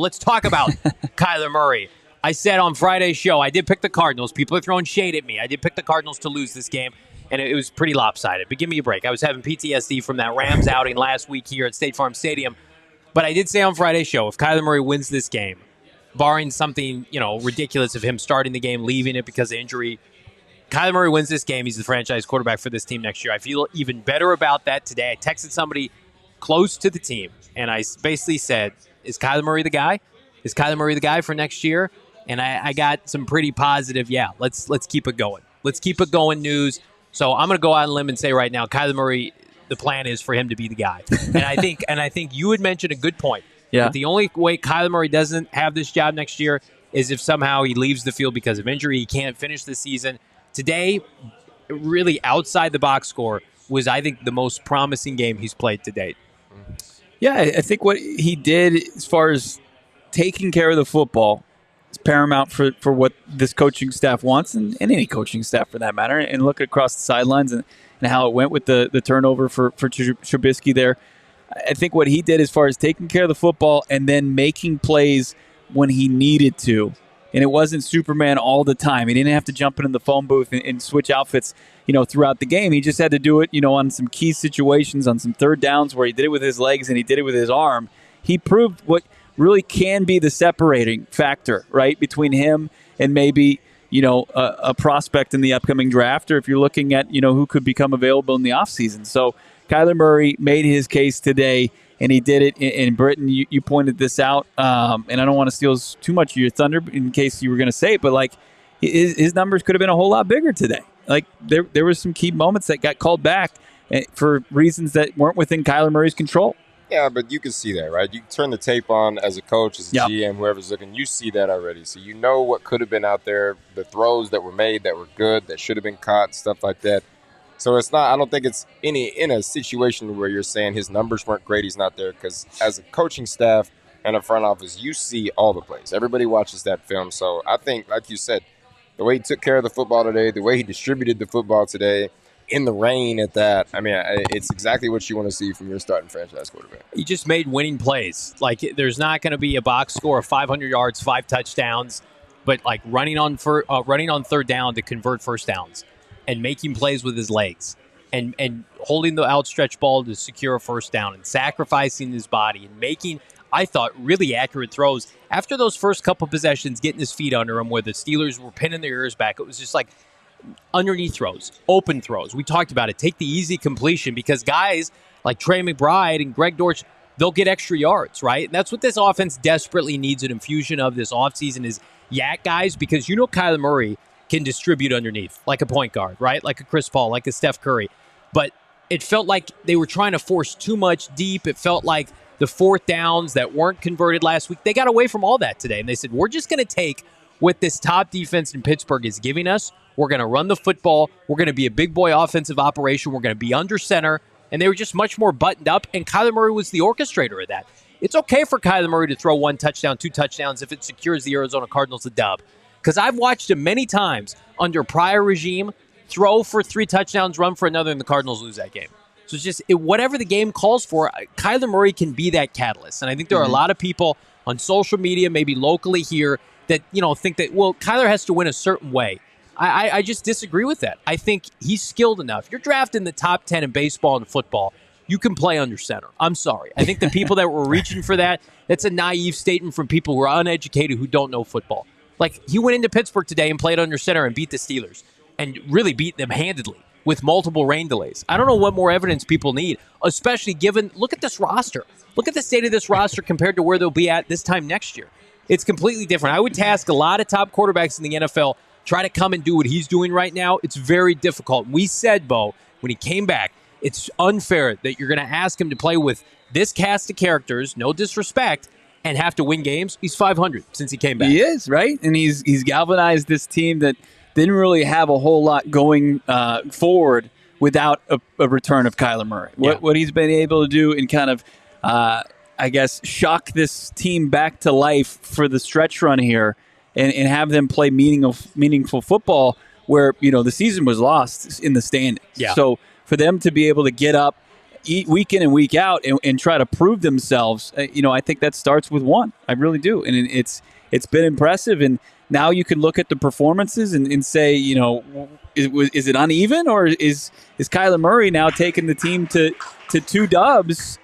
Let's talk about Kyler Murray. I said on Friday's show, I did pick the Cardinals. People are throwing shade at me. I did pick the Cardinals to lose this game, and it was pretty lopsided. But give me a break. I was having PTSD from that Rams outing last week here at State Farm Stadium. But I did say on Friday's show, if Kyler Murray wins this game, barring something, ridiculous of him starting the game, leaving it because of injury, Kyler Murray wins this game. He's the franchise quarterback for this team next year. I feel even better about that today. I texted somebody close to the team, and I basically said, is Kyler Murray the guy? Is Kyler Murray the guy for next year? And I got some pretty positive, let's keep it going. Let's keep it going news. So I'm going to go out on a limb and say right now, Kyler Murray, the plan is for him to be the guy. And I think you had mentioned a good point. Yeah. That the only way Kyler Murray doesn't have this job next year is if somehow he leaves the field because of injury. He can't finish the season. Today, really outside the box score was, I think, the most promising game he's played to date. Yeah, I think what he did as far as taking care of the football is paramount for what this coaching staff wants, and any coaching staff for that matter. And look across the sidelines and how it went with the turnover for Trubisky there. I think what he did as far as taking care of the football and then making plays when he needed to. And it wasn't Superman all the time. He didn't have to jump into the phone booth and switch outfits, throughout the game. He just had to do it, on some key situations, on some third downs where he did it with his legs and he did it with his arm. He proved what really can be the separating factor, right, between him and maybe, a prospect in the upcoming draft, or if you're looking at, who could become available in the offseason. So Kyler Murray made his case today, and he did it. In Britain, you pointed this out, and I don't want to steal too much of your thunder in case you were going to say it, but his numbers could have been a whole lot bigger today. There were some key moments that got called back for reasons that weren't within Kyler Murray's control. Yeah, but you can see that, right? You turn the tape on as a coach, as a GM, whoever's looking, you see that already. So you know what could have been out there, the throws that were made that were good, that should have been caught, stuff like that. So it's not, I don't think it's in a situation where you're saying his numbers weren't great, he's not there, because as a coaching staff and a front office, you see all the plays. Everybody watches that film. So I think, like you said, the way he took care of the football today, the way he distributed the football today, in the rain at that, it's exactly what you want to see from your starting franchise quarterback. He just made winning plays. There's not going to be a box score of 500 yards, 5 touchdowns, but running on third down to convert first downs and making plays with his legs and holding the outstretched ball to secure a first down and sacrificing his body and making, I thought, really accurate throws. After those first couple possessions, getting his feet under him where the Steelers were pinning their ears back, it was just underneath throws, open throws. We talked about it. Take the easy completion because guys like Trey McBride and Greg Dortch, they'll get extra yards, right? And that's what this offense desperately needs an infusion of this offseason is yak guys because Kyler Murray can distribute underneath like a point guard, right? Like a Chris Paul, like a Steph Curry. But it felt like they were trying to force too much deep. It felt like the fourth downs that weren't converted last week, they got away from all that today. And they said, we're just going to take what this top defense in Pittsburgh is giving us. We're going to run the football. We're going to be a big boy offensive operation. We're going to be under center. And they were just much more buttoned up, and Kyler Murray was the orchestrator of that. It's okay for Kyler Murray to throw 1 touchdown, 2 touchdowns if it secures the Arizona Cardinals a dub. Because I've watched him many times under prior regime throw for 3 touchdowns, run for another, and the Cardinals lose that game. So it's just whatever the game calls for, Kyler Murray can be that catalyst. And I think there are a lot of people on social media, maybe locally here, that think that, well, Kyler has to win a certain way. I just disagree with that. I think he's skilled enough. You're drafting the top 10 in baseball and football. You can play under center. I'm sorry. I think the people that were reaching for that's a naive statement from people who are uneducated who don't know football. He went into Pittsburgh today and played under center and beat the Steelers and really beat them handedly with multiple rain delays. I don't know what more evidence people need, especially given, look at this roster. Look at the state of this roster compared to where they'll be at this time next year. It's completely different. I would task a lot of top quarterbacks in the NFL try to come and do what he's doing right now. It's very difficult. We said, Bo, when he came back, it's unfair that you're going to ask him to play with this cast of characters, no disrespect, and have to win games. He's 500 since he came back. He is, right? And he's galvanized this team that didn't really have a whole lot going forward without a return of Kyler Murray. What he's been able to do and kind of, shock this team back to life for the stretch run here and have them play meaningful football where, the season was lost in the standings. Yeah. So for them to be able to get up week in and week out and try to prove themselves. I think that starts with one. I really do, and it's been impressive. And now you can look at the performances and say, is it uneven, or is Kyler Murray now taking the team to 2 dubs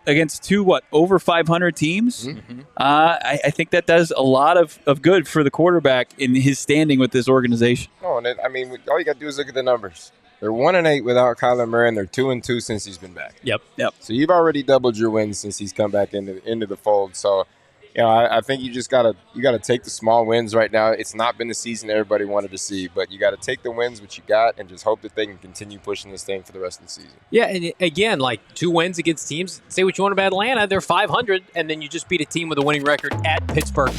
against 2 over 500 teams? Mm-hmm. I think that does a lot of good for the quarterback in his standing with this organization. Oh, and all you got to do is look at the numbers. They're 1-8 without Kyler Murray, and they're 2-2 since he's been back. Yep. So you've already doubled your wins since he's come back into the fold. So, I think you just gotta take the small wins right now. It's not been the season everybody wanted to see, but you got to take the wins what you got and just hope that they can continue pushing this thing for the rest of the season. Yeah, and again, 2 wins against teams. Say what you want about Atlanta, they're 500, and then you just beat a team with a winning record at Pittsburgh.